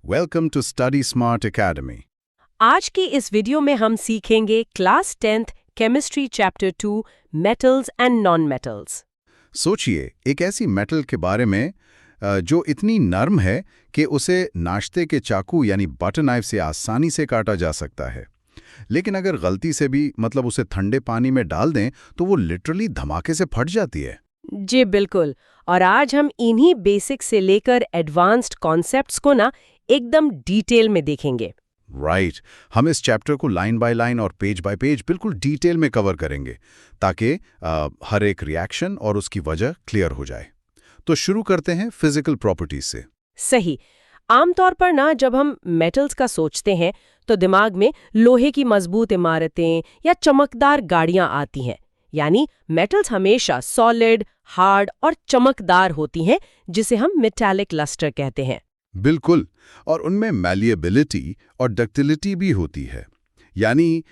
Welcome to Study Smart Academy. आज की इस वीडियो में हम सीखेंगे class 10th chemistry chapter 2 metals and non metals. सोचिए एक ऐसी मेटल के बारे में जो इतनी नरम है कि उसे नाश्ते के चाकू यानी बटर नाइफ से आसानी से काटा जा सकता है। लेकिन अगर गलती से भी उसे ठंडे पानी में डाल दें तो वो लिटरली धमाके से फट जाती है। जी बिल्कुल। और आज हम इन्हीं बेसिक से लेकर एडवांस्ड कॉन्सेप्ट्स को ना एकदम डिटेल में देखेंगे। राइट। हम इस चैप्टर को लाइन बाय लाइन और पेज बाय पेज बिल्कुल डिटेल में कवर करेंगे ताकि हर एक रिएक्शन और उसकी वजह क्लियर हो जाए। तो शुरू करते हैं फिजिकल प्रॉपर्टीज से। सही। आमतौर पर ना जब हम मेटल्स का सोचते हैं तो दिमाग में लोहे की मजबूत इमारतें या चमकदार गाड़ियां आती हैं। यानी मेटल्स हमेशा सॉलिड, हार्ड और चमकदार होती हैं, जिसे हम मेटालिक लस्टर कहते हैं। बिल्कुल। और उनमें मैलिएबिलिटी और डक्टिलिटी भी होती है। यानी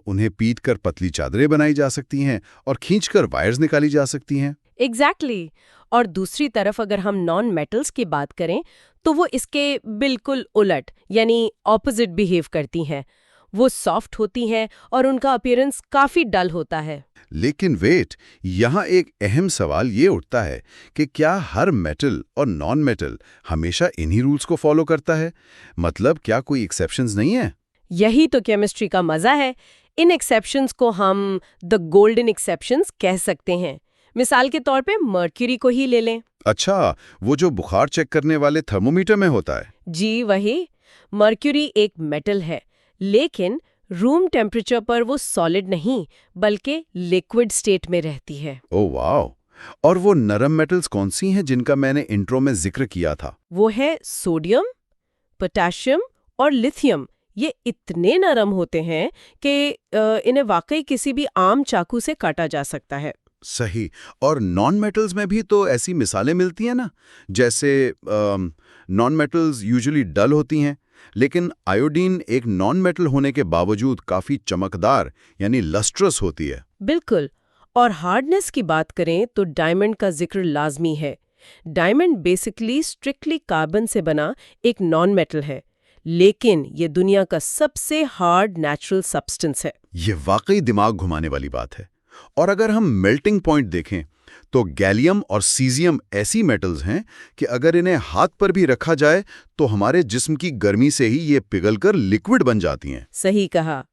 उन्हें पीट कर पतली चादरें बनाई जा सकती हैं और खींचकर वायर्स निकाली जा सकती हैं। एग्जैक्टली। और दूसरी तरफ अगर हम नॉन मेटल्स की बात करें तो वो इसके बिल्कुल उलट यानी ऑपोजिट बिहेव करती हैं। वो सॉफ्ट होती हैं और उनका अपीयरेंस काफी डल होता है। लेकिन वेट, यहाँ एक अहम सवाल ये उठता है कि क्या हर मेटल और नॉन मेटल हमेशा इन्हीं रूल्स को फॉलो करता है? क्या कोई एक्सेप्शंस नहीं है? यही तो केमिस्ट्री का मजा है। इन एक्सेप्शंस को हम द गोल्डन एक्सेप्शंस कह सकते हैं। मिसाल के तौर पे मर्क्यूरी को ही ले लें। अच्छा, वो जो बुखार चेक करने वाले थर्मोमीटर में होता है। जी वही। मर्क्यूरी एक मेटल है, लेकिन रूम टेम्परेचर पर वो सॉलिड नहीं बल्कि लिक्विड स्टेट में रहती है। Oh wow! और वो नरम मेटल्स कौन सी हैं जिनका मैंने इंट्रो में जिक्र किया था? वो है सोडियम, पोटेशियम और लिथियम। ये इतने नरम होते हैं कि इन्हें वाकई किसी भी आम चाकू से काटा जा सकता है। सही। और नॉन मेटल्स में भी तो ऐसी मिसालें मिलती हैं ना, जैसे नॉन मेटल्स यूजुअली डल होती हैं, लेकिन आयोडीन एक नॉन मेटल होने के बावजूद काफी चमकदार यानी लस्ट्रस होती है। बिल्कुल। और हार्डनेस की बात करें तो डायमंड का जिक्र लाजमी है। डायमंड बेसिकली स्ट्रिक्टली कार्बन से बना एक नॉन मेटल है, लेकिन ये दुनिया का सबसे हार्ड नेचुरल सब्सटेंस है। ये वाकई दिमाग घुमाने वाली बात है। और अगर हम मेल्टिंग पॉइंट देखें तो गैलियम और सीजियम ऐसी मेटल्स हैं कि अगर इन्हें हाथ पर भी रखा जाए तो हमारे जिस्म की गर्मी से ही ये पिघलकर लिक्विड बन जाती हैं। सही कहा।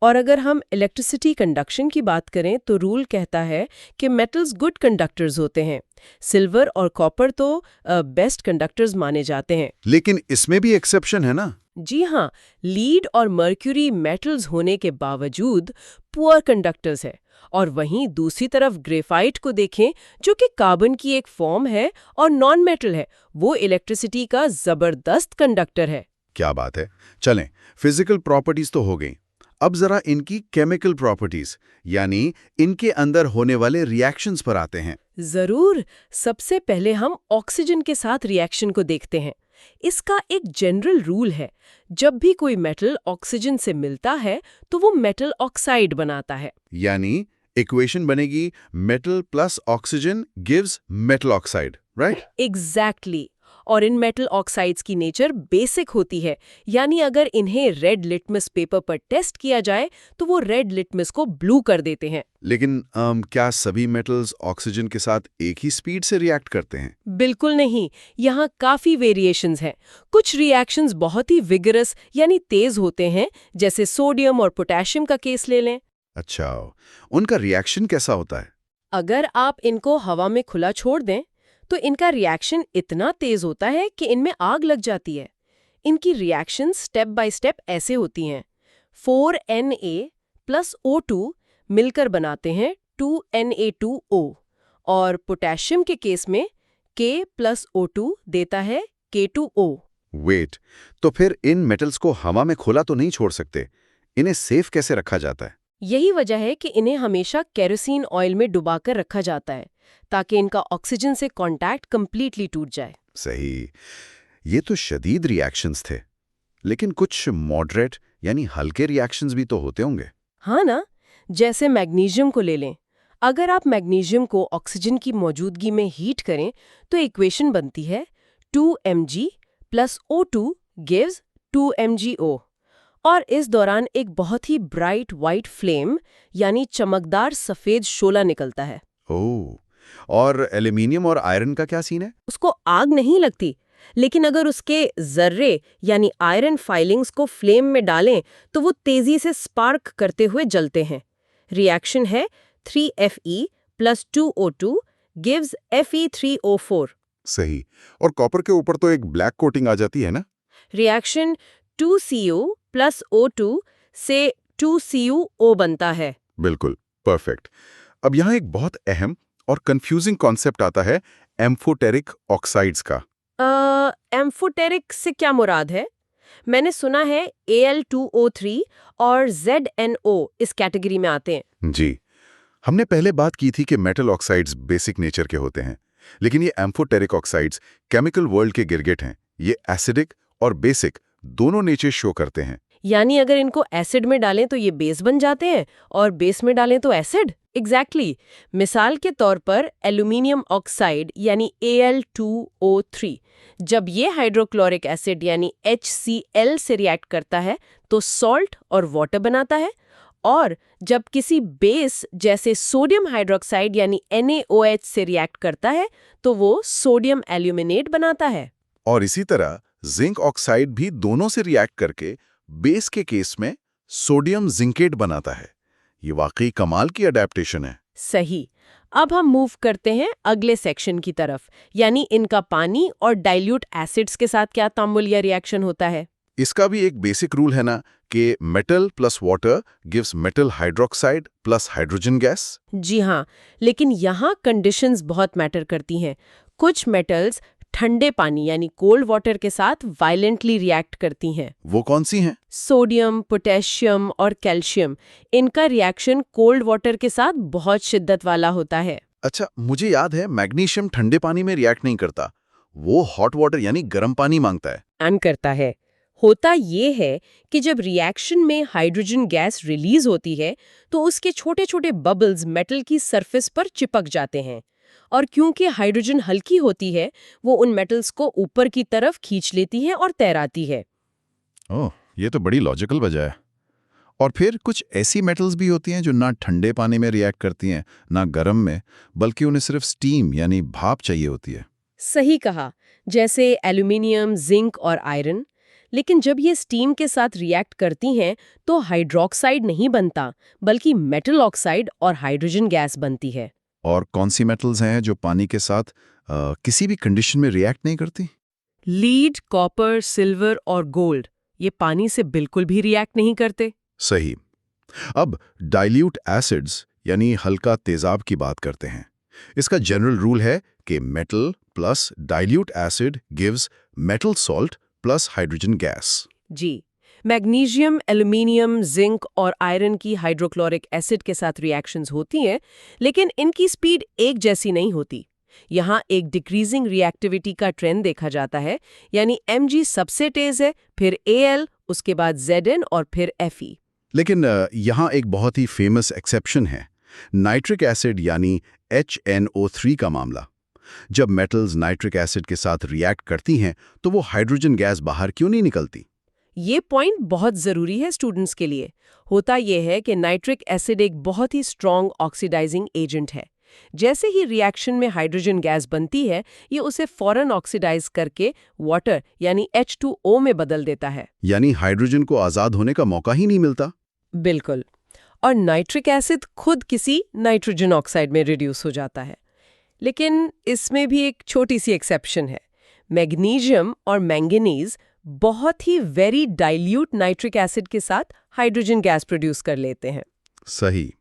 और अगर हम इलेक्ट्रिसिटी कंडक्शन की बात करें तो रूल कहता है कि मेटल्स गुड कंडक्टर्स होते हैं। सिल्वर और कॉपर तो बेस्ट कंडक्टर्स माने जाते हैं। लेकिन इसमें भी एक्सेप्शन है ना? जी हाँ। लीड और मर्क्यूरी मेटल्स होने के बावजूद पुअर कंडक्टर्स है। और वहीं दूसरी तरफ ग्रेफाइट को देखें, जो कि कार्बन की एक फॉर्म है और नॉन मेटल है। वो इलेक्ट्रिसिटी का जबरदस्त कंडक्टर है। क्या बात है। चलें, फिजिकल प्रॉपर्टीज तो हो गई। अब जरा इनकी केमिकल प्रॉपर्टीज यानी इनके अंदर होने वाले रिएक्शंस पर आते हैं। जरूर। सबसे पहले हम ऑक्सीजन के साथ रिएक्शन को देखते हैं। इसका एक जनरल रूल है, जब भी कोई मेटल ऑक्सीजन से मिलता है तो वो मेटल ऑक्साइड बनाता है। यानी इक्वेशन बनेगी metal plus oxygen gives metal oxide, right? Exactly. और इन मेटल ऑक्साइड्स की नेचर बेसिक होती है। यानी अगर इन्हें रेड लिटमस पेपर पर टेस्ट किया जाए तो वो रेड लिटमस को ब्लू कर देते हैं। लेकिन क्या सभी मेटल्स ऑक्सीजन के साथ एक ही स्पीड से रिएक्ट करते हैं? बिल्कुल नहीं। यहाँ काफी वेरिएशंस हैं। कुछ रिएक्शंस बहुत ही विगरस यानी तेज होते हैं, जैसे सोडियम और पोटेशियम का केस ले लें। अच्छा, उनका रिएक्शन कैसा होता है? अगर आप इनको हवा में खुला छोड़ दें तो इनका रिएक्शन इतना तेज होता है कि इनमें आग लग जाती है। इनकी रिएक्शन स्टेप बाय स्टेप ऐसे होती हैं। 4Na प्लस O2 मिलकर बनाते हैं 2Na2O और पोटेशियम के केस में K प्लस O2 देता है K2O। वेट, तो फिर इन मेटल्स को हवा में खुला तो नहीं छोड़ सकते? इन्हें सेफ कैसे रखा जाता है? यही वजह है कि इन्हें हमेशा केरोसिन ऑयल में डुबाकर रखा जाता है, ताकि इनका ऑक्सीजन से कांटेक्ट कंप्लीटली टूट जाए। सही। ये तो शदीद रिएक्शंस थे, लेकिन कुछ मॉडरेट यानी हल्के रिएक्शंस भी तो होते होंगे। हाँ ना। जैसे मैग्नीशियम को ले लें। अगर आप मैग्नीशियम को ऑक्सीजन की मौजूदगी में हीट करें तो इक्वेशन बनती है 2Mg plus O2 gives 2 MgO। और इस दौरान एक बहुत ही ब्राइट वाइट फ्लेम यानी चमकदार सफेद शोला निकलता है। ओह, और एल्यूमिनियम और आयरन का क्या सीन है? उसको आग नहीं लगती, लेकिन अगर उसके जर्रे यानी आयरन फाइलिंग्स को फ्लेम में डालें तो वो तेजी से स्पार्क करते हुए जलते हैं। रिएक्शन है 3Fe + 2O2 gives Fe3O4। सही। और कॉपर के ऊपर तो एक ब्लैक कोटिंग आ जाती है ना? रिएक्शन 2Cu + O2 से 2CuO बनता है। बिल्कुल, परफेक्ट। अब यहाँ एक बहुत अहम और कंफ्यूजिंग कॉन्सेप्ट आता है एम्फोटेरिक ऑक्साइड्स का। एम्फोटेरिक से क्या मुराद है? मैंने सुना है Al2O3 और ZnO इस कैटेगरी में आते हैं। जी, हमने पहले बात की थी कि मेटल ऑक्साइड्स बेसिक नेचर के होते हैं, लेकिन ये एम्फोटेरिक ऑक्साइड्स केमिकल वर्ल्ड के गिरगिट हैं। ये एसिडिक और बेसिक दोनों नेचर शो करते हैं। यानी अगर इनको एसिड में डालें तो ये बेस बन जाते हैं और बेस में डालें तो एसिड। एग्जैक्टली। मिसाल के तौर पर एल्यूमिनियम ऑक्साइड यानी Al2O3 जब ये हाइड्रोक्लोरिक एसिड यानी HCl से रिएक्ट करता है तो सॉल्ट और वाटर बनाता है, और जब किसी बेस जैसे सोडियम हाइड्रोक्साइड यानी NaOH से रिएक्ट करता है तो वो सोडियम एल्यूमिनेट बनाता है। और इसी तरह जिंक ऑक्साइड भी दोनों से रिएक्ट करके बेस के केस में सोडियम जिंकेट बनाता है। ये वाकई कमाल की अडेप्टेशन है। सही। अब हम मूव करते हैं अगले सेक्शन की तरफ, यानी इनका पानी और डाइल्यूट एसिड्स के साथ क्या तामुल या रिएक्शन होता है। इसका भी एक बेसिक रूल है ना कि metal plus water gives metal hydroxide plus hydrogen gas. जी हाँ, लेकिन यहाँ कंडीशंस बहुत मैटर करती हैं। कुछ मेटल्स ठंडे पानी यानी कोल्ड वाटर के साथ वायलेंटली रिएक्ट करती हैं। वो कौन सी हैं? सोडियम, पोटेशियम और कैल्शियम, इनका रिएक्शन कोल्ड वाटर के साथ बहुत शिद्दत वाला होता है। अच्छा, मुझे याद है मैग्नीशियम ठंडे पानी में रिएक्ट नहीं करता, वो हॉट वाटर यानी गर्म पानी मांगता है। एंड करता है। होता ये है कि जब रिएक्शन में हाइड्रोजन गैस रिलीज होती है तो उसके छोटे छोटे बबल्स मेटल की सरफेस पर चिपक जाते हैं, और क्योंकि हाइड्रोजन हल्की होती है वो उन मेटल्स को ऊपर की तरफ खींच लेती है और तैराती है। ओह, ये तो बड़ी लॉजिकल वजह है। और फिर कुछ ऐसी मेटल्स भी होती हैं जो ना ठंडे पानी में रिएक्ट करती हैं ना गर्म में, बल्कि उन्हें सिर्फ स्टीम यानी भाप चाहिए होती है। सही कहा, जैसे एल्यूमिनियम, जिंक और आयरन। लेकिन जब ये स्टीम के साथ रिएक्ट करती हैं तो हाइड्रोक्साइड नहीं बनता, बल्कि मेटल ऑक्साइड और हाइड्रोजन गैस बनती है। और कौन सी मेटल्स हैं जो पानी के साथ किसी भी कंडीशन में रिएक्ट नहीं करती? लीड, कॉपर, सिल्वर और गोल्ड, ये पानी से बिल्कुल भी रिएक्ट नहीं करते। सही। अब डाइल्यूट एसिड्स यानी हल्का तेजाब की बात करते हैं। इसका जनरल रूल है कि metal plus dilute acid gives metal salt plus hydrogen gas. जी, मैग्नीशियम, एल्यूमिनियम, जिंक और आयरन की हाइड्रोक्लोरिक एसिड के साथ रिएक्शंस होती हैं, लेकिन इनकी स्पीड एक जैसी नहीं होती। यहाँ एक डिक्रीजिंग रिएक्टिविटी का ट्रेंड देखा जाता है, यानी Mg सबसे तेज है, फिर Al, उसके बाद Zn और फिर Fe। लेकिन यहाँ एक बहुत ही फेमस एक्सेप्शन है, नाइट्रिक एसिड यानी HNO3 का मामला। जब मेटल्स नाइट्रिक एसिड के साथ रिएक्ट करती हैं तो वो हाइड्रोजन गैस बाहर क्यों नहीं निकलती? ये पॉइंट बहुत ज़रूरी है स्टूडेंट्स के लिए। होता यह है कि नाइट्रिक एसिड एक बहुत ही स्ट्रॉन्ग ऑक्सीडाइजिंग एजेंट है। जैसे ही रिएक्शन में हाइड्रोजन गैस बनती है, ये उसे फौरन ऑक्सीडाइज करके वाटर यानी H2O में बदल देता है। यानी हाइड्रोजन को आज़ाद होने का मौका ही नहीं मिलता। बिल्कुल। और नाइट्रिक एसिड खुद किसी नाइट्रोजन ऑक्साइड में रिड्यूस हो जाता है। लेकिन इसमें भी एक छोटी सी एक्सेप्शन है। मैग्नीशियम और मैंगनीज बहुत ही वेरी डाइल्यूट नाइट्रिक एसिड के साथ हाइड्रोजन गैस प्रोड्यूस कर लेते हैं। सही।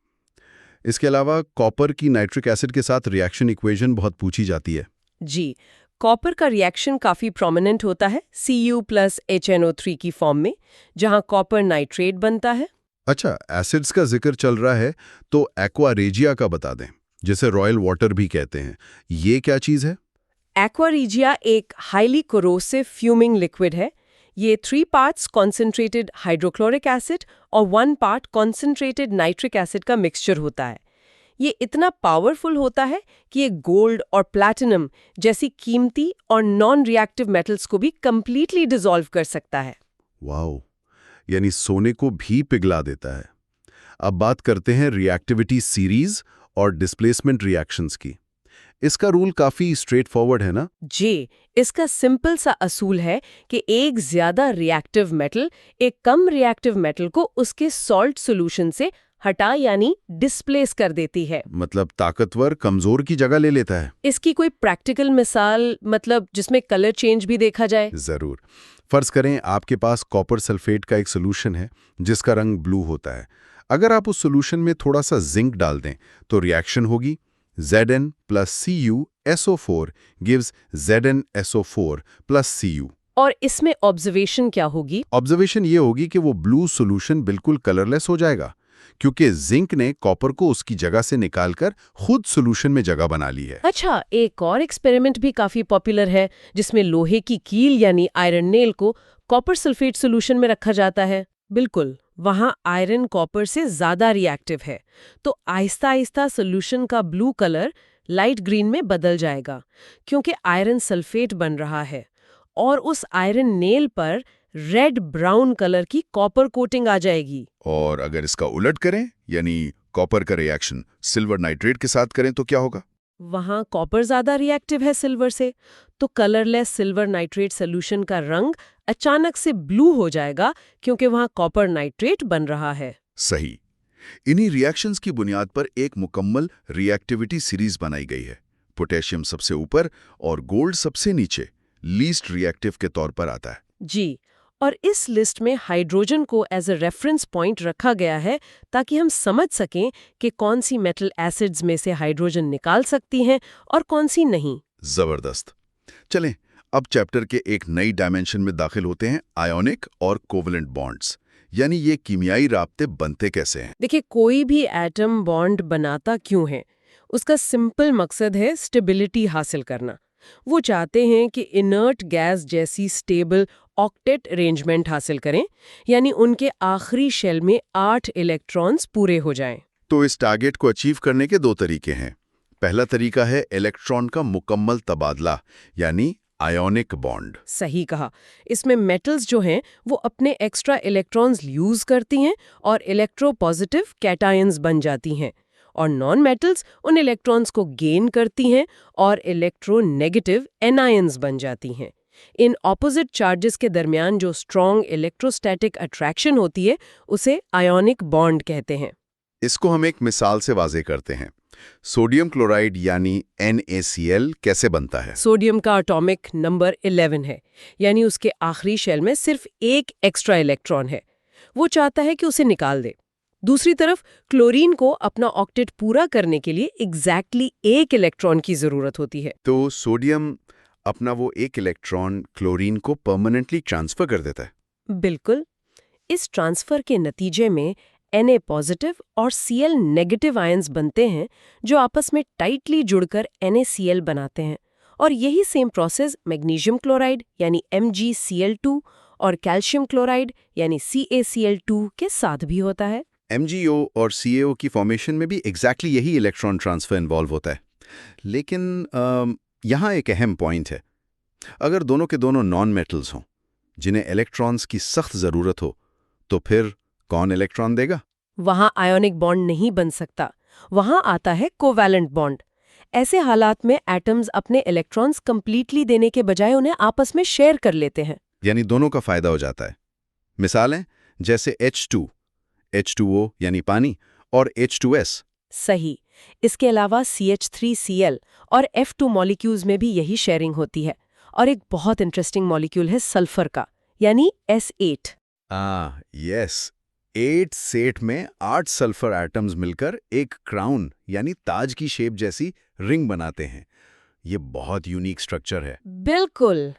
इसके अलावा कॉपर की नाइट्रिक एसिड के साथ रिएक्शन इक्वेशन बहुत पूछी जाती है। जी, कॉपर का रिएक्शन काफी प्रोमिनेंट होता है Cu + HNO3 की फॉर्म में, जहां कॉपर नाइट्रेट बनता है। अच्छा, एसिड्स का जिक्र चल रहा है तो एक्वा रेजिया का बता दें, जिसे रॉयल वाटर भी कहते हैं। ये क्या चीज़ है? एक्वा रेजिया एक हाईली कोरोसिव फ्यूमिंग लिक्विड है। ये 3 पार्ट्स कॉन्सेंट्रेटेड हाइड्रोक्लोरिक एसिड और 1 पार्ट कॉन्सेंट्रेटेड नाइट्रिक एसिड का मिक्सचर होता है। ये इतना पावरफुल होता है कि ये गोल्ड और प्लैटिनम जैसी कीमती और नॉन रिएक्टिव मेटल्स को भी कंप्लीटली डिसॉल्व कर सकता है। वाओ, यानी सोने को भी पिघला देता है। अब बात करते हैं रिएक्टिविटी सीरीज और डिस्प्लेसमेंट रिएक्शंस की। इसका रूल काफी स्ट्रेट फॉरवर्ड है ना? जी, इसका सिंपल सा असूल है कि एक ज्यादा रिएक्टिव मेटल एक कम रिएक्टिव मेटल को उसके सॉल्ट सॉल्यूशन से हटा यानी डिस्प्लेस कर देती है। मतलब ताकतवर कमजोर की जगह ले लेता है। इसकी कोई प्रैक्टिकल मिसाल मतलब जिसमें कलर चेंज भी देखा जाए? जरूर। फर्ज करें आपके पास कॉपर सल्फेट का एक सोल्यूशन है जिसका रंग ब्लू होता है। अगर आप उस सोल्यूशन में थोड़ा सा जिंक डाल दें तो रिएक्शन होगी Zn plus CuSO4 gives ZnSO4 plus Cu। और इसमें ऑब्जर्वेशन क्या होगी? ऑब्जर्वेशन ये होगी कि वो ब्लू सोल्यूशन बिल्कुल कलरलेस हो जाएगा क्योंकि जिंक ने कॉपर को उसकी जगह से निकालकर खुद सोल्यूशन में जगह बना ली है। अच्छा, एक और एक्सपेरिमेंट भी काफी पॉपुलर है जिसमें लोहे की कील यानी आयरन नेल को कॉपर सल्फेट सोल्यूशन में रखा जाता है। बिल्कुल, वहां आयरन कॉपर से ज्यादा रिएक्टिव है, तो आहिस्ता आहिस्ता सोल्यूशन का ब्लू कलर लाइट ग्रीन में बदल जाएगा क्योंकि आयरन सल्फेट बन रहा है और उस आयरन नेल पर रेड ब्राउन कलर की कॉपर कोटिंग आ जाएगी। और अगर इसका उलट करें यानी कॉपर का रिएक्शन सिल्वर नाइट्रेट के साथ करें तो क्या होगा? वहां कॉपर ज्यादा रिएक्टिव है सिल्वर से, तो कलरलेस सिल्वर नाइट्रेट सोल्यूशन का रंग अचानक से ब्लू हो जाएगा क्योंकि वहां कॉपर नाइट्रेट बन रहा है। सही। इन्हीं रिएक्शंस की बुनियाद पर एक मुकम्मल रिएक्टिविटी सीरीज बनाई गई है। पोटेशियम सबसे ऊपर और गोल्ड सबसे नीचे लीस्ट रिएक्टिव के तौर पर आता है। जी, और इस लिस्ट में हाइड्रोजन को एज अ रेफरेंस पॉइंट रखा गया है ताकि हम समझ सकें कि कौन सी मेटल एसिड्स में से हाइड्रोजन निकाल सकती हैं और कौन सी नहीं। जबरदस्त। चलें अब चैप्टर के एक नई डायमेंशन में दाखिल होते हैं, आयोनिक और कोवलेंट बॉन्ड्स, यानी ये कीमियाई राब्ते बनते कैसे हैं। देखिए, कोई भी एटम बॉन्ड बनाता क्यों है? उसका सिंपल मकसद है स्टेबिलिटी हासिल करना। वो चाहते हैं कि इनर्ट गैस जैसी स्टेबल ऑक्टेट अरेंजमेंट हासिल करें, यानी उनके आखिरी शेल में 8 इलेक्ट्रॉन्स पूरे हो जाएं। तो इस टारगेट को अचीव करने के 2 तरीके हैं। पहला तरीका है इलेक्ट्रॉन का मुकम्मल तबादला यानी आयोनिक बॉन्ड। सही कहा। इसमें मेटल्स जो हैं वो अपने एक्स्ट्रा इलेक्ट्रॉन्स यूज करती हैं और इलेक्ट्रोपॉजिटिव कैटायंस बन जाती हैं, और नॉन मेटल्स उन इलेक्ट्रॉन्स को गेन करती हैं और इलेक्ट्रोनेगेटिव एनायंस बन जाती हैं। इन ऑपोजिट चार्जेस के दरमियान जो स्ट्रॉन्ग इलेक्ट्रोस्टैटिक अट्रैक्शन होती है उसे आयोनिक बॉन्ड कहते हैं। इसको हम एक मिसाल से वाज़ेह करते हैं। सोडियम क्लोराइड यानी NaCl कैसे बनता है? सोडियम का एटॉमिक नंबर 11 है, यानी उसके आखिरी शेल में सिर्फ एक एक्स्ट्रा इलेक्ट्रॉन है। वो चाहता है कि उसे निकाल दे। दूसरी तरफ क्लोरीन को अपना ऑक्टेट पूरा करने के लिए एग्जैक्टली एक इलेक्ट्रॉन की जरूरत होती है। तो सोडियम अपना वो एक इलेक्ट्रॉन क्लोरीन को परमानेंटली ट्रांसफर कर देता है। बिल्कुल। इस ट्रांसफर के नतीजे में Na पॉजिटिव और Cl नेगेटिव आयंस बनते हैं जो आपस में टाइटली जुड़कर NaCl बनाते हैं, और यही सेम प्रोसेस मैग्नीशियम क्लोराइड यानी MgCl2 और कैल्शियम क्लोराइड यानी CaCl2 के साथ भी होता है। MgO और CaO की फॉर्मेशन में भी एग्जैक्टली यही इलेक्ट्रॉन ट्रांसफर इन्वॉल्व होता है। लेकिन यहाँ एक अहम पॉइंट है। अगर दोनों के दोनों नॉन मेटल्स हों जिन्हें इलेक्ट्रॉन्स की सख्त ज़रूरत हो, तो फिर कौन इलेक्ट्रॉन देगा? वहां आयोनिक बॉन्ड नहीं बन सकता, वहां आता है कोवैलेंट बॉन्ड। ऐसे हालात में एटम्स अपने इलेक्ट्रॉन्स कंप्लीटली देने के बजाय उन्हें आपस में शेयर कर लेते हैं, यानी दोनों का फायदा हो जाता है। मिसालें जैसे H2, H2O यानी पानी, और H2S। सही। इसके अलावा CH3Cl और F2 मॉलिक्यूल्स में भी यही शेयरिंग होती है, और एक बहुत इंटरेस्टिंग मॉलिक्यूल है सल्फर का, यानी S8। यस, 8 सेट में 8 सल्फर एटम्स मिलकर एक क्राउन यानी ताज की शेप जैसी रिंग बनाते हैं। ये बहुत यूनिक स्ट्रक्चर है। बिल्कुल।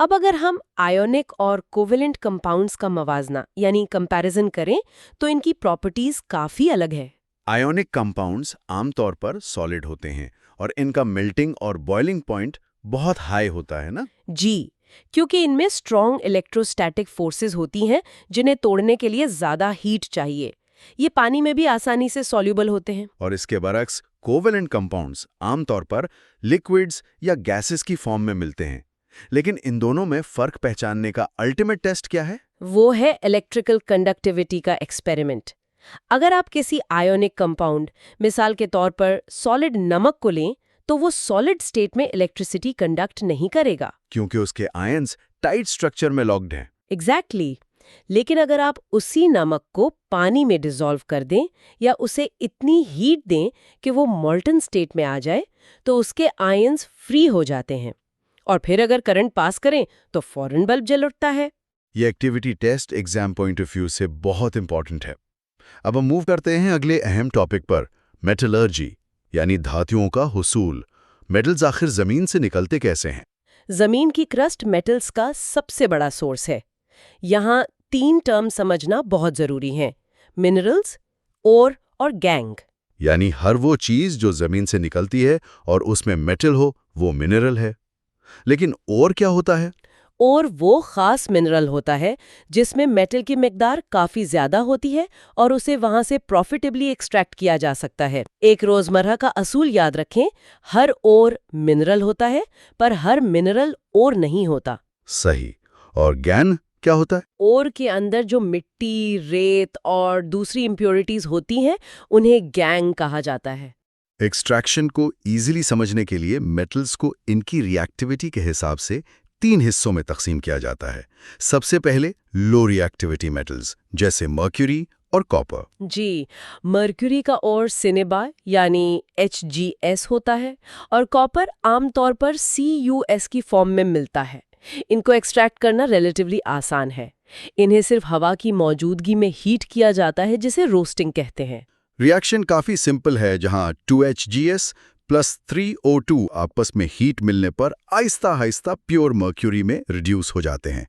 अब अगर हम आयोनिक और कोवेलेंट कंपाउंड्स का मवाजना यानी कंपैरिजन करें तो इनकी प्रॉपर्टीज काफी अलग है। आयोनिक कंपाउंड्स आमतौर पर सॉलिड होते हैं और इनका मेल्टिंग और बॉइलिंग पॉइंट बहुत हाई होता है ना? जी, क्योंकि इनमें स्ट्रॉन्ग इलेक्ट्रोस्टैटिक फोर्सेस होती हैं जिन्हें तोड़ने के लिए ज्यादा हीट चाहिए। ये पानी में भी आसानी से सॉल्युबल होते हैं। और इसके बरक्स कोवेलेंट कंपाउंड्स आमतौर पर लिक्विड्स या गैसेस की फॉर्म में मिलते हैं। लेकिन इन दोनों में फर्क पहचानने का अल्टीमेट टेस्ट क्या है? वो है इलेक्ट्रिकल कंडक्टिविटी का एक्सपेरिमेंट। अगर आप किसी आयोनिक कंपाउंड, मिसाल के तौर पर सॉलिड नमक को लें, तो वो सॉलिड स्टेट में इलेक्ट्रिसिटी कंडक्ट नहीं करेगा, क्योंकि उसके आयंस टाइट स्ट्रक्चर में लॉक्ड हैं। एग्जैक्टली। लेकिन अगर आप उसी नमक को पानी में डिसॉल्व कर दें या उसे इतनी हीट दें कि वो मोल्टन स्टेट में आ जाए, तो उसके आयंस फ्री हो जाते हैं और फिर अगर करंट पास करें तो फौरन बल्ब जल उठता है। ये activity test exam point of view से बहुत इंपॉर्टेंट है। अब हम मूव करते हैं अगले अहम टॉपिक पर, मेटलर्जी यानी धातुओं का हुसूल। मेटल्स आखिर जमीन से निकलते कैसे हैं? जमीन की क्रस्ट मेटल्स का सबसे बड़ा सोर्स है। यहाँ 3 टर्म समझना बहुत जरूरी है: मिनरल्स, ओर और गैंग। यानी हर वो चीज जो जमीन से निकलती है और उसमें मेटल हो, वो मिनरल है। लेकिन और क्या होता है? और वो खास मिनरल होता है जिसमें मेटल की मिकदार काफी ज्यादा होती है और उसे वहां से प्रॉफिटेबली एक्सट्रैक्ट किया जा सकता है। एक रोजमर्रा का असूल याद रखें, हर ओर मिनरल होता है पर हर मिनरल ओर नहीं होता। सही। और गैन क्या होता है? ओर के अंदर जो मिट्टी, रेत और दूसरी इम्प्योरिटीज होती हैं, उन्हें गैंग कहा जाता है। एक्सट्रैक्शन को इजीली समझने के लिए मेटल्स को इनकी रिएक्टिविटी के हिसाब से 3 हिस्सों में तकसीम किया जाता है। सबसे पहले लो रिएक्टिविटी मेटल्स जैसे मर्क्यूरी और कॉपर। जी, मर्क्यूरी का ओर सिनेबा यानी HgS होता है और कॉपर आमतौर पर CuS की फॉर्म में मिलता है। इनको एक्सट्रैक्ट करना रिलेटिवली आसान है। इन्हें सिर्फ हवा की मौजूदगी में हीट किया जाता है, जिसे रोस्टिंग कहते हैं। रिएक्शन काफी सिंपल है, जहां 2HgS प्लस 3O2 आपस में हीट मिलने पर आहिस्ता आहिस्ता प्योर मर्क्यूरी में रिड्यूस हो जाते हैं।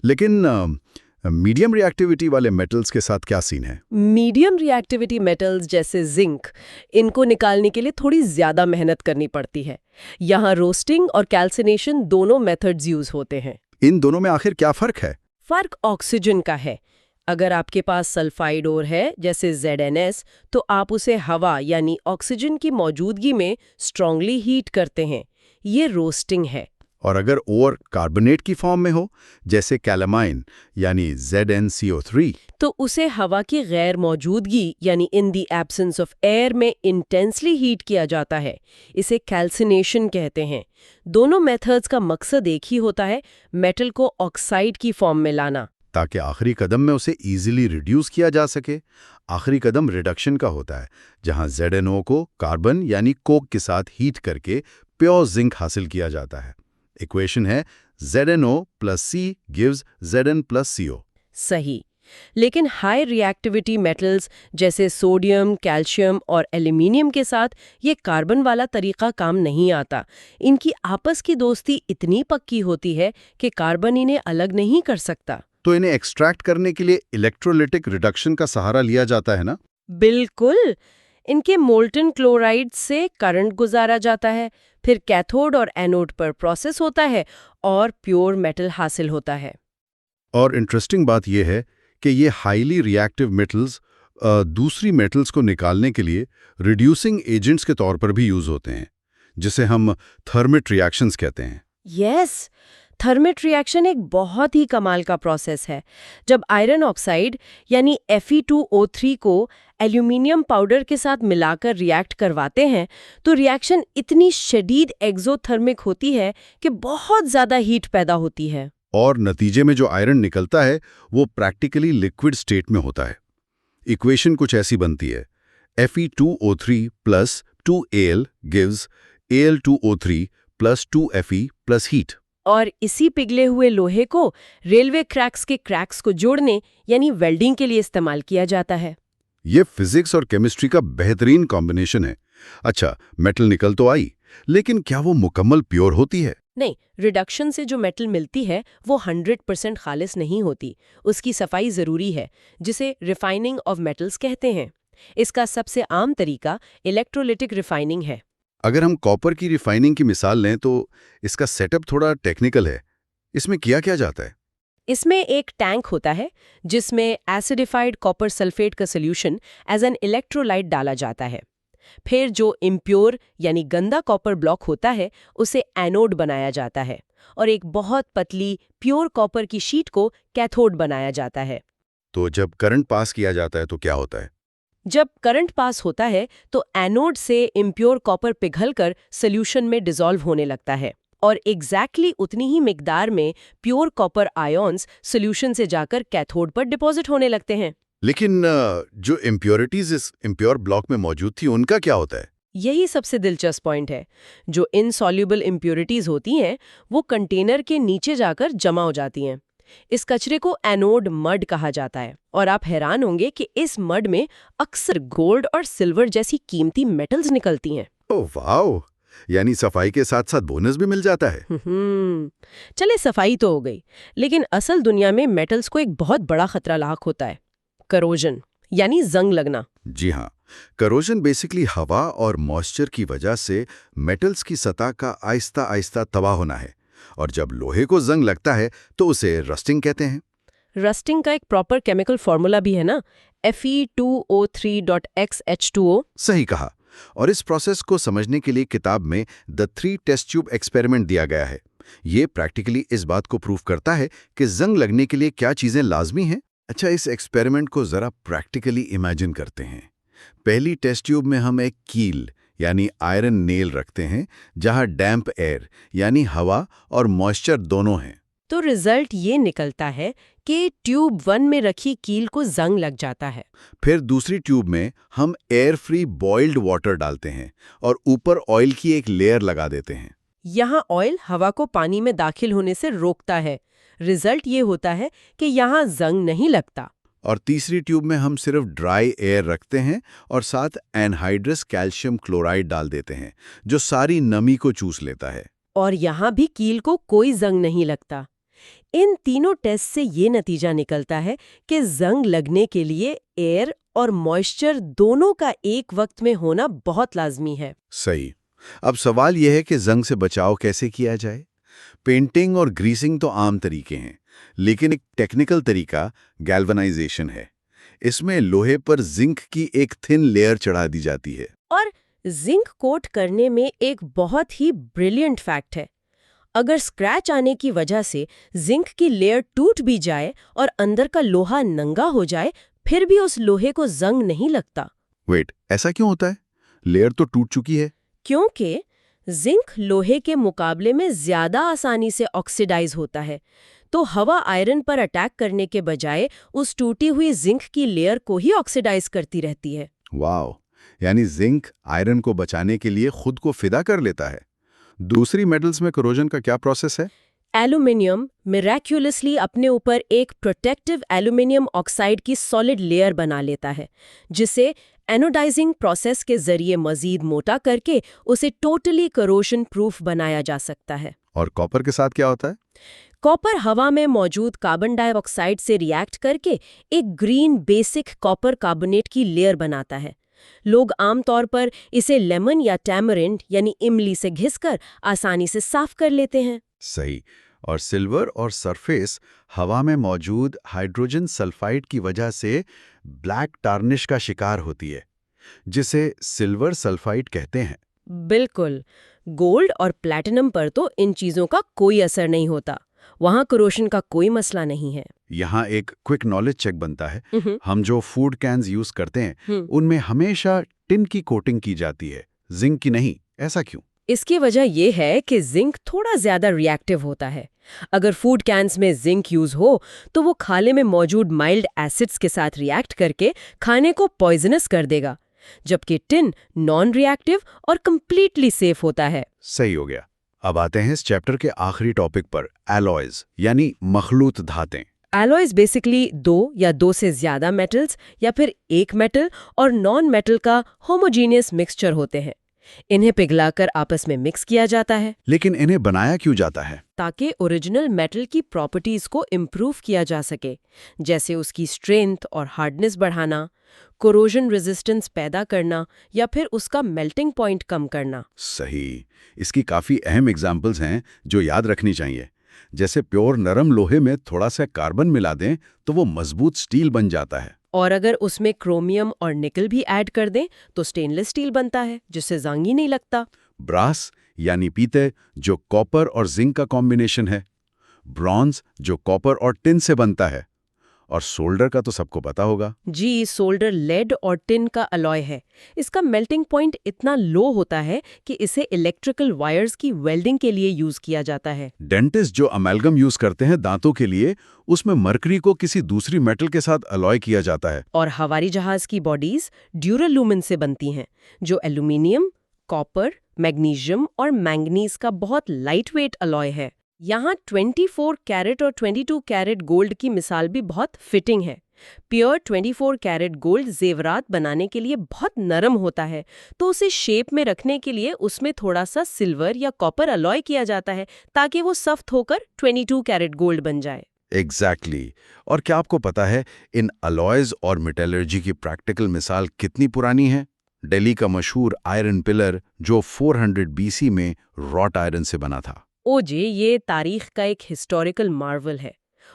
लेकिन मीडियम रिएक्टिविटी वाले मेटल्स के साथ क्या सीन है? मीडियम रिएक्टिविटी मेटल्स जैसे जिंक, इनको निकालने के लिए थोड़ी ज्यादा मेहनत करनी पड़ती है। यहाँ रोस्टिंग और कैल्सिनेशन दोनों मेथड्स यूज होते हैं। इन दोनों में आखिर क्या फर्क है? फर्क ऑक्सीजन का है। अगर आपके पास सल्फाइड ओर है जैसे ZnS, तो आप उसे हवा यानी ऑक्सीजन की मौजूदगी में स्ट्रांगली हीट करते हैं। ये रोस्टिंग है। और अगर ओर कार्बोनेट की फॉर्म में हो जैसे कैलामाइन यानी ZnCO3, तो उसे हवा की गैर मौजूदगी यानी in the absence of air में इंटेंसली हीट किया जाता है। इसे कैल्सिनेशन कहते हैं। दोनों मेथड्स का मकसद एक ही होता है, मेटल को ऑक्साइड की फॉर्म में लाना, ताकि आखिरी कदम में उसे इजीली रिड्यूस किया जा सके। आखिरी कदम रिडक्शन का होता है, जहां ZnO को कार्बन यानी कोक के साथ हीट करके प्योर जिंक हासिल किया जाता है। इक्वेशन है ZnO + C gives Zn + CO। सही। लेकिन हाई रिएक्टिविटी मेटल्स जैसे सोडियम, कैल्शियम और एल्यूमिनियम के साथ ये कार्बन वाला तरीका काम नहीं आता। इनकी आपस की दोस्ती इतनी पक्की होती है कि कार्बन इन्हें अलग नहीं कर सकता। तो इन्हें एक्सट्रैक्ट करने के लिए इलेक्ट्रोलिटिक रिडक्शन का सहारा लिया जाता है ना? बिल्कुल। इनके मोल्टन क्लोराइड से करंट गुजारा जाता है, फिर कैथोड और एनोड पर प्रोसेस होता है और प्योर मेटल हासिल होता है। और इंटरेस्टिंग बात यह है कि ये हाईली रिएक्टिव मेटल्स दूसरी मेटल्स को निकालने के लिए रिड्यूसिंग एजेंट्स के तौर पर भी यूज होते हैं, जिसे हम थर्मिट रिएक्शंस कहते हैं। यस, थर्मिट रिएक्शन एक बहुत ही कमाल का प्रोसेस है। जब आयरन ऑक्साइड यानी Fe2O3 को एल्यूमिनियम पाउडर के साथ मिलाकर रिएक्ट करवाते हैं, तो रिएक्शन इतनी शदीद एक्सोथर्मिक होती है कि बहुत ज्यादा हीट पैदा होती है। और नतीजे में जो आयरन निकलता है वो प्रैक्टिकली लिक्विड स्टेट में होता है। इक्वेशन कुछ ऐसी बनती है: Fe2O3 + 2Al gives Al2O3 + 2Fe + heat। और इसी पिघले हुए लोहे को रेलवे क्रैक्स के क्रैक्स को जोड़ने यानी वेल्डिंग के लिए इस्तेमाल किया जाता है। ये फिजिक्स और केमिस्ट्री का बेहतरीन कॉम्बिनेशन है। अच्छा, मेटल निकल तो आई, लेकिन क्या वो मुकम्मल प्योर होती है? नहीं, रिडक्शन से जो मेटल मिलती है वो 100% खालिस नहीं होती। उसकी सफाई जरूरी है, जिसे रिफाइनिंग ऑफ मेटल्स कहते हैं। इसका सबसे आम तरीका इलेक्ट्रोलिटिक रिफाइनिंग है। अगर हम कॉपर की रिफाइनिंग की मिसाल लें तो इसका सेटअप थोड़ा टेक्निकल है। इसमें किया क्या जाता है? इसमें एक टैंक होता है जिसमें एसिडिफाइड कॉपर सल्फेट का सोल्यूशन एज एन इलेक्ट्रोलाइट डाला जाता है। फिर जो इम्प्योर यानी गंदा कॉपर ब्लॉक होता है उसे एनोड बनाया जाता है और एक बहुत पतली प्योर कॉपर की शीट को कैथोड बनाया जाता है। तो जब करंट पास किया जाता है तो क्या होता है? जब करंट पास होता है तो एनोड से इम्प्योर कॉपर पिघलकर सोल्यूशन में डिसॉल्व होने लगता है और एग्जैक्टली उतनी ही मिकदार में प्योर कॉपर आयॉन्स सोल्यूशन से जाकर कैथोड पर डिपॉजिट होने लगते हैं। लेकिन जो इम्प्योरिटीज इस इम्प्योर ब्लॉक में मौजूद थी उनका क्या होता है? यही सबसे दिलचस्प पॉइंट है। जो इनसॉल्युबल इम्प्योरिटीज होती हैं वो कंटेनर के नीचे जाकर जमा हो जाती हैं। इस कचरे को एनोड मड कहा जाता है और आप हैरान होंगे कि इस मड में अक्सर गोल्ड और सिल्वर जैसी कीमती मेटल्स निकलती हैं। ओह वाओ, यानी सफाई के साथ साथ बोनस भी मिल जाता है। चले सफाई तो हो गई, लेकिन असल दुनिया में मेटल्स को एक बहुत बड़ा खतरा लाक होता है, करोजन यानी जंग लगना। जी हाँ, करोजन बेसिकली हवा और मॉइस्चर की वजह से मेटल्स की सतह का आहिस्ता आहिस्ता तबाह होना है, और जब लोहे को जंग लगता है तो उसे रस्टिंग कहते हैं। रस्टिंग का एक प्रॉपर केमिकल फॉर्मूला भी है ना, Fe2O3.XH2O। सही कहा। और इस प्रोसेस को समझने के लिए किताब में द 3 टेस्ट ट्यूब एक्सपेरिमेंट दिया गया है। ये प्रैक्टिकली इस बात को प्रूव करता है कि जंग लगने के लिए क्या चीजें लाजमी हैं। अच्छा, इस एक्सपेरिमेंट को जरा प्रैक्टिकली इमेजिन करते हैं। पहली टेस्ट ट्यूब में हम एक कील यानी आयरन नेल रखते हैं जहां डैम्प एयर यानी हवा और मॉइस्चर दोनों हैं। तो रिजल्ट ये निकलता है कि ट्यूब 1 में रखी कील को जंग लग जाता है। फिर दूसरी ट्यूब में हम एयर फ्री बॉइल्ड वाटर डालते हैं और ऊपर ऑयल की एक लेयर लगा देते हैं। यहाँ ऑयल हवा को पानी में दाखिल होने से रोकता है। रिजल्ट ये होता है कि यहाँ जंग नहीं लगता। और तीसरी ट्यूब में हम सिर्फ ड्राई एयर रखते हैं और साथ एनहाइड्रस कैल्शियम क्लोराइड डाल देते हैं जो सारी नमी को चूस लेता है। और यहाँ भी कील को कोई जंग नहीं लगता। इन तीनों टेस्ट से ये नतीजा निकलता है कि जंग लगने के लिए एयर और मॉइस्चर दोनों का एक वक्त में होना बहुत लाजमी है। सही। अब सवाल यह है कि जंग से बचाव कैसे किया जाए। पेंटिंग और ग्रीसिंग तो आम तरीके हैं, लेकिन एक टेक्निकल तरीका गैल्वनाइजेशन है। इसमें लोहे पर जिंक की एक थिन लेयर चढ़ा दी जाती है। और जिंक कोट करने में एक बहुत ही ब्रिलियंट फैक्ट है। अगर स्क्रैच आने की वजह से जिंक की लेयर टूट भी जाए और अंदर का लोहा नंगा हो जाए, फिर भी उस लोहे को जंग नहीं लगता। वेट, ऐसा क्यों होता है? लेयर तो टूट चुकी है। क्योंकि जिंक लोहे के मुकाबले में ज्यादा आसानी से ऑक्सीडाइज होता है, तो हवा आयरन पर अटैक करने के बजाय उस टूटी हुई जिंक की लेयर को ही ऑक्सीडाइज करती रहती है। वाओ, यानी जिंक आयरन को बचाने के लिए खुद को फिदा कर लेता है। दूसरी मेटल्स में करोजन का क्या प्रोसेस है? एल्यूमिनियम मिराक्युलसली अपने ऊपर एक प्रोटेक्टिव एल्यूमिनियम ऑक्साइड की सॉलिड लेयर बना लेता है, जिसे एनोडाइजिंग प्रोसेस के जरिए मजीद मोटा करके उसे टोटली करोजन प्रूफ बनाया जा सकता है। और कॉपर के साथ क्या होता है? कॉपर हवा में मौजूद कार्बन डाइऑक्साइड से रिएक्ट करके एक ग्रीन बेसिक कॉपर कार्बोनेट की लेयर बनाता है। लोग आमतौर पर इसे लेमन या टैमरिंड यानी इमली से घिसकर आसानी से साफ कर लेते हैं। सही। और सिल्वर और सरफेस हवा में मौजूद हाइड्रोजन सल्फाइड की वजह से ब्लैक टार्निश का शिकार होती है, जिसे सिल्वर सल्फाइड कहते हैं। बिल्कुल। गोल्ड और प्लैटिनम पर तो इन चीजों का कोई असर नहीं होता, वहां करोशन का कोई मसला नहीं है। यहाँ एक क्विक नॉलेज चेक बनता है। हम जो फूड कैन्स यूज करते हैं उनमें हमेशा टिन की कोटिंग की जाती है, जिंक की नहीं। ऐसा क्यों? इसकी वजह यह है कि जिंक थोड़ा ज्यादा रिएक्टिव होता है। अगर फूड कैन्स में जिंक यूज हो तो वो खाने में मौजूद माइल्ड एसिड्स के साथ रिएक्ट करके खाने को पॉइजनस कर देगा, जबकि टिन नॉन रिएक्टिव और कंप्लीटली सेफ होता है। सही हो गया। अब आते हैं इस चैप्टर के आखिरी टॉपिक पर, एलॉयज यानी मखलूत धातें। एलॉयज बेसिकली दो या दो से ज्यादा मेटल्स या फिर एक मेटल और नॉन मेटल का होमोजीनियस मिक्सचर होते हैं। इन्हें पिघलाकर आपस में मिक्स किया जाता है। लेकिन इन्हें बनाया क्यों जाता है? ताकि ओरिजिनल मेटल की प्रॉपर्टीज को इम्प्रूव किया जा सके, जैसे उसकी स्ट्रेंथ और हार्डनेस बढ़ाना, कोरोजन रेजिस्टेंस पैदा करना या फिर उसका मेल्टिंग पॉइंट कम करना। सही। इसकी काफी अहम एग्जाम्पल्स हैं जो याद रखनी चाहिए, जैसे प्योर नरम लोहे में थोड़ा सा कार्बन मिला दें तो वो मजबूत स्टील बन जाता है। और अगर उसमें क्रोमियम और निकल भी ऐड कर दें तो स्टेनलेस स्टील बनता है, जिससे जंग ही नहीं लगता। ब्रास यानी पीतल, जो कॉपर और जिंक का कॉम्बिनेशन है। ब्रॉन्ज, जो कॉपर और टिन से बनता है। और सोल्डर का तो सबको पता होगा। जी, सोल्डर लेड और टिन का अलॉय है। इसका मेल्टिंग पॉइंट इतना लो होता है कि इसे इलेक्ट्रिकल वायर्स की वेल्डिंग के लिए यूज किया जाता है। डेंटिस्ट जो अमेल्गम यूज करते हैं दांतों के लिए, उसमें मरकरी को किसी दूसरी मेटल के साथ अलॉय किया जाता है। और हवाई जहाज की बॉडीज ड्यूरालुमिन से बनती हैं, जो एल्यूमिनियम, कॉपर, मैग्नीशियम और मैंगनीज का बहुत लाइट वेट अलॉय है। यहाँ 24 कैरेट और 22 कैरेट गोल्ड की मिसाल भी बहुत फिटिंग है। प्योर 24 कैरेट गोल्ड जेवरात बनाने के लिए बहुत नरम होता है, तो उसे शेप में रखने के लिए उसमें थोड़ा सा सिल्वर या कॉपर अलॉय किया जाता है ताकि वो सख्त होकर 22 कैरेट गोल्ड बन जाए। एग्जैक्टली और क्या आपको पता है इन अलॉयज और मेटलर्जी की प्रैक्टिकल मिसाल कितनी पुरानी है? दिल्ली का मशहूर आयरन पिलर जो 400 BC में रॉट आयरन से बना था। ओजे, ये तारीख का एक हिस्टोरिकल मार्वल है।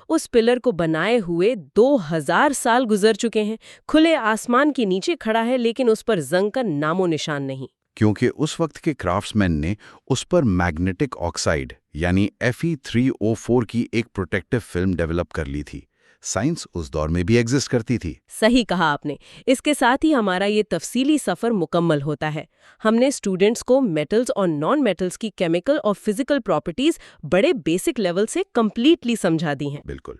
उस पिलर को बनाए हुए 2000 साल गुजर चुके हैं। खुले आसमान के नीचे खड़ा है, लेकिन उस पर जंग का नामो निशान नहीं। क्योंकि उस वक्त के क्राफ्ट्समैन ने उस पर मैग्नेटिक ऑक्साइड यानी Fe3O4 की एक प्रोटेक्टिव फिल्म डेवलप कर ली थी। साइंस उस दौर में भी एग्जिस्ट करती थी। सही कहा आपने। इसके साथ ही हमारा ये तफसीली सफर मुकम्मल होता है। हमने स्टूडेंट्स को मेटल्स और नॉन मेटल्स की केमिकल और फिजिकल प्रॉपर्टीज बड़े बेसिक लेवल से कंप्लीटली समझा दी हैं। बिल्कुल।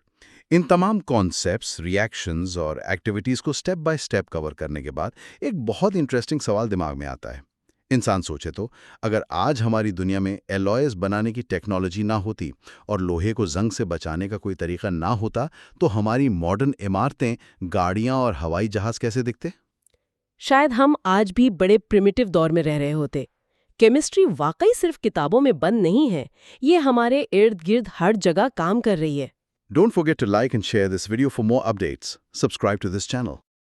इन तमाम कॉन्सेप्ट्स, रिएक्शंस और एक्टिविटीज को स्टेप बाय स्टेप कवर करने के बाद एक बहुत इंटरेस्टिंग सवाल दिमाग में आता है। इंसान सोचे तो, अगर आज हमारी दुनिया में एलॉयज बनाने की टेक्नोलॉजी ना होती और लोहे को जंग से बचाने का कोई तरीका ना होता, तो हमारी मॉडर्न इमारतें, गाड़ियां और हवाई जहाज कैसे दिखते? शायद हम आज भी बड़े प्रिमिटिव दौर में रह रहे होते। केमिस्ट्री वाकई सिर्फ किताबों में बंद नहीं है, ये हमारे इर्द गिर्द हर जगह काम कर रही है। Don't forget to like and share this video for more updates. Subscribe to this channel.